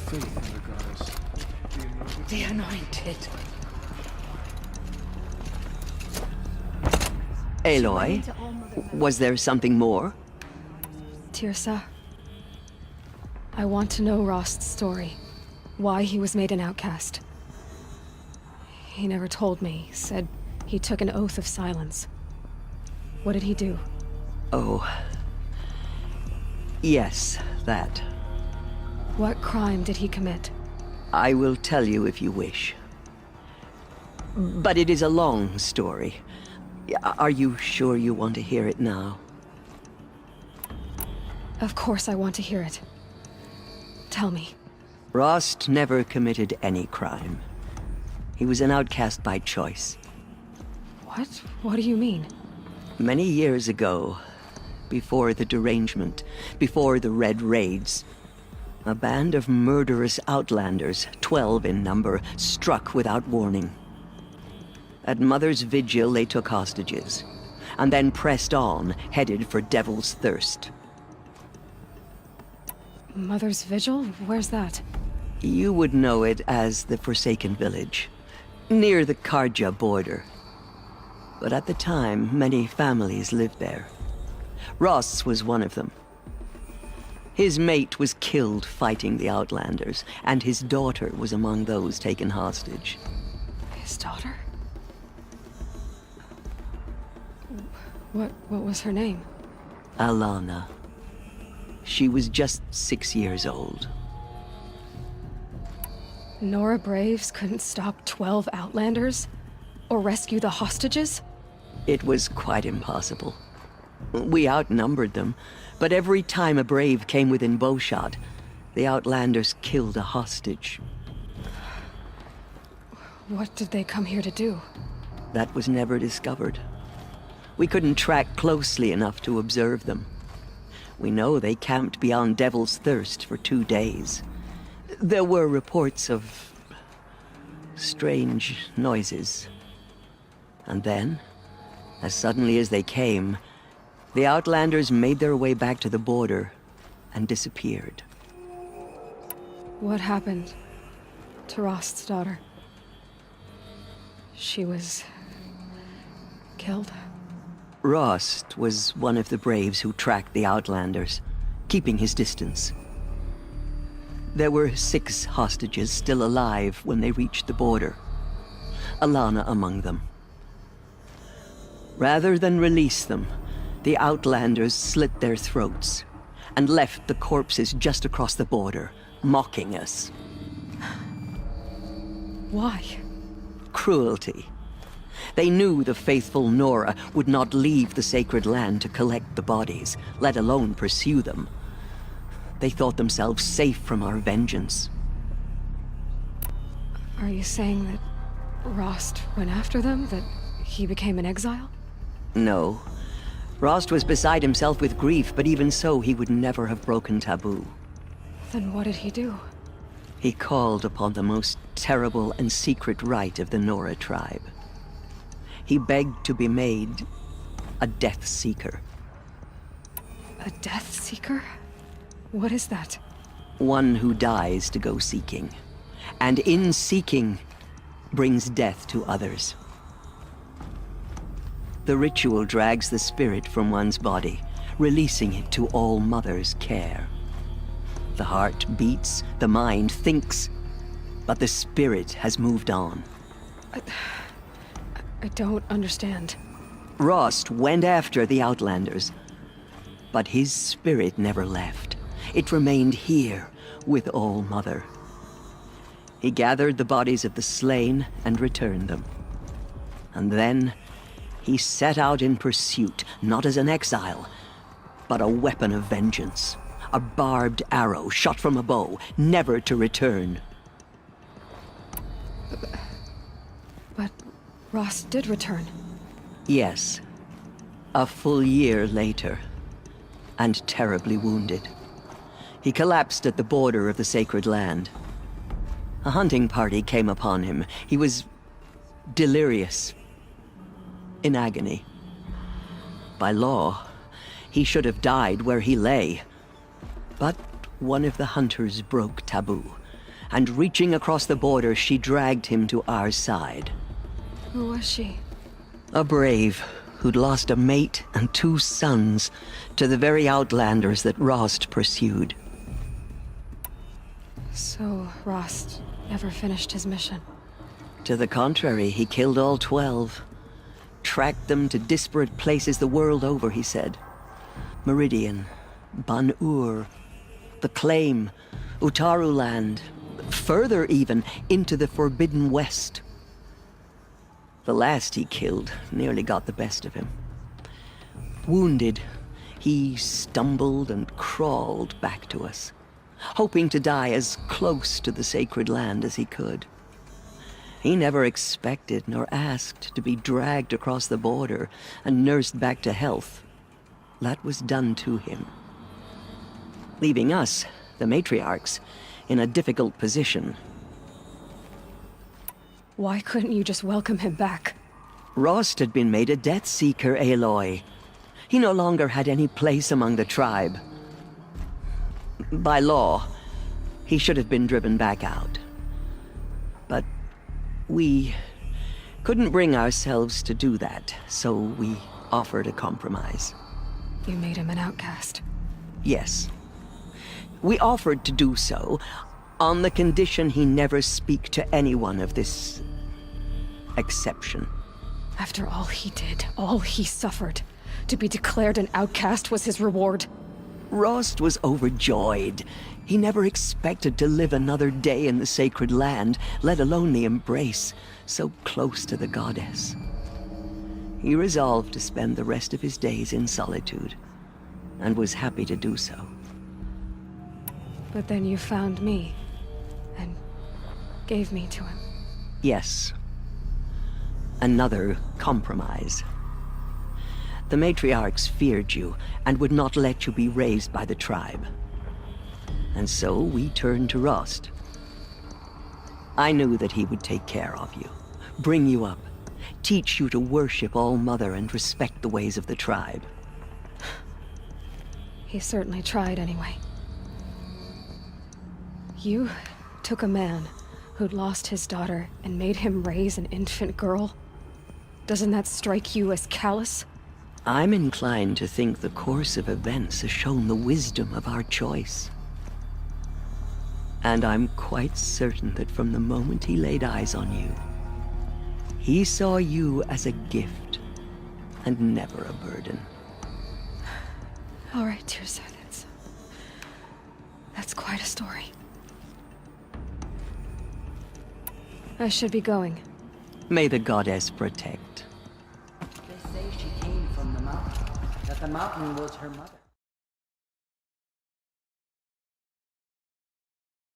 faith in the goddess. The anointed. Aloy, was there something more? Teersa, I want to know Rost's story. Why he was made an outcast. He never told me. Said he took an oath of silence. What did he do? Oh. Yes, that. What crime did he commit? I will tell you if you wish. But it is a long story. Are you sure you want to hear it now? Of course I want to hear it. Tell me. Rost never committed any crime. He was an outcast by choice. What? What do you mean? Many years ago, before the derangement, before the Red Raids, a band of murderous outlanders, 12 in number, struck without warning. At Mother's Vigil, they took hostages, and then pressed on, headed for Devil's Thirst. Mother's Vigil? Where's that? You would know it as the Forsaken Village, near the Karja border. But at the time, many families lived there. Rost's was one of them. His mate was killed fighting the Outlanders, and his daughter was among those taken hostage. His daughter? What was her name? Alana. She was just 6 years old. Nora Braves couldn't stop 12 Outlanders? Or rescue the hostages? It was quite impossible. We outnumbered them, but every time a Brave came within bowshot, the Outlanders killed a hostage. What did they come here to do? That was never discovered. We couldn't track closely enough to observe them. We know they camped beyond Devil's Thirst for 2 days. There were reports of strange noises. And then, as suddenly as they came, the Outlanders made their way back to the border and disappeared. What happened to Rost's daughter? She was killed? Rost was one of the Braves who tracked the Outlanders, keeping his distance. There were 6 hostages still alive when they reached the border, Alana among them. Rather than release them, the Outlanders slit their throats and left the corpses just across the border, mocking us. Why? Cruelty. They knew the faithful Nora would not leave the sacred land to collect the bodies, let alone pursue them. They thought themselves safe from our vengeance. Are you saying that Rost went after them? That he became an exile? No. Rost was beside himself with grief, but even so, he would never have broken taboo. Then what did he do? He called upon the most terrible and secret rite of the Nora tribe. He begged to be made a Death Seeker. A Death Seeker? What is that? One who dies to go seeking, and in seeking, brings death to others. The ritual drags the spirit from one's body, releasing it to All Mother's care. The heart beats, the mind thinks, but the spirit has moved on. I don't understand. Rost went after the Outlanders, but his spirit never left. It remained here with All Mother. He gathered the bodies of the slain and returned them. And then he set out in pursuit, not as an exile, but a weapon of vengeance. A barbed arrow shot from a bow, never to return. But Rost did return. Yes. A full year later, and terribly wounded. He collapsed at the border of the sacred land. A hunting party came upon him. He was delirious, in agony. By law, he should have died where he lay. But one of the hunters broke taboo, and reaching across the border, she dragged him to our side. Who was she? A brave who'd lost a mate and 2 sons to the very outlanders that Rost pursued. So, Rost never finished his mission. To the contrary, he killed all 12. Tracked them to disparate places the world over, he said. Meridian, Ban-Ur, the Claim, Utaru Land, further even, into the Forbidden West. The last he killed nearly got the best of him. Wounded, he stumbled and crawled back to us, hoping to die as close to the sacred land as he could. He never expected nor asked to be dragged across the border and nursed back to health. That was done to him, leaving us, the matriarchs, in a difficult position. Why couldn't you just welcome him back? Rost had been made a Death Seeker, Aloy. He no longer had any place among the tribe. By law, he should have been driven back out. But we couldn't bring ourselves to do that, so we offered a compromise. You made him an outcast. Yes. We offered to do so on the condition he never speak to anyone of this exception. After all he did, all he suffered, to be declared an outcast was his reward. Rost was overjoyed. He never expected to live another day in the sacred land, let alone the embrace, so close to the goddess. He resolved to spend the rest of his days in solitude, and was happy to do so. But then you found me, and gave me to him. Yes. Another compromise. The matriarchs feared you, and would not let you be raised by the tribe. And so we turned to Rost. I knew that he would take care of you, bring you up, teach you to worship All-Mother and respect the ways of the tribe. He certainly tried anyway. You took a man who'd lost his daughter and made him raise an infant girl? Doesn't that strike you as callous? I'm inclined to think the course of events has shown the wisdom of our choice. And I'm quite certain that from the moment he laid eyes on you, he saw you as a gift and never a burden. All right, Teersa, that's quite a story. I should be going. May the goddess protect. They say she came from the mountain, that the mountain was her mother.